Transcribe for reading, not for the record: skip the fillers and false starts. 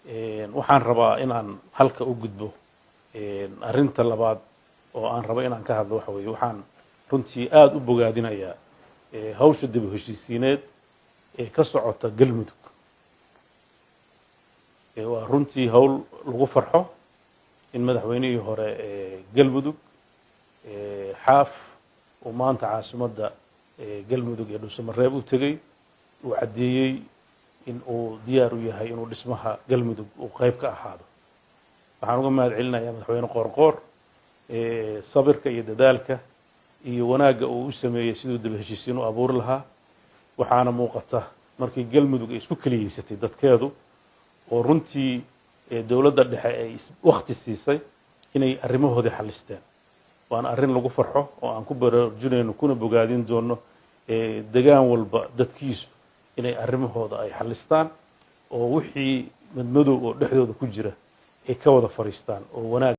waxaan rabaa inaan halka u gudbo arrinta labaad oo aan rabo inaan ka hadlo waxa weeye waxaan runtii aad u bogaadinayaa hawsha dib u heshiisiineed ee ka socota galmudug waa runtii hawl lagu farxo in madaxweynihii hore galmudug xaaf uu maanta caasimadda galmudug ee dhuusamareeb u tegey uu caddeeyey in uu diyaar u yahay inuu dhismaha galmudug uu qayb ka ahaado waxaan uga mahad celinayaa madaxweyne qoorqoor sabirka iyo dadaalka iyo wanaagga uu u sameeyey siduu dib heshiisiin u abuuri lahaa waxaana muuqata markii galmudug ay isku keliyeysatay dadkeedu oo runtii dowladda dhexe ay waqti siisay inay arrimahoodii xallisteen waana arrin lagu farxo oo aan ku baraarujinayno kuna bogaadin doono degaan walba dadkiisu inay arrimahooda ay xallistaan oo wixii madmadow oo dhexdooda ku jira ay ka wada fariistaan oo wanaag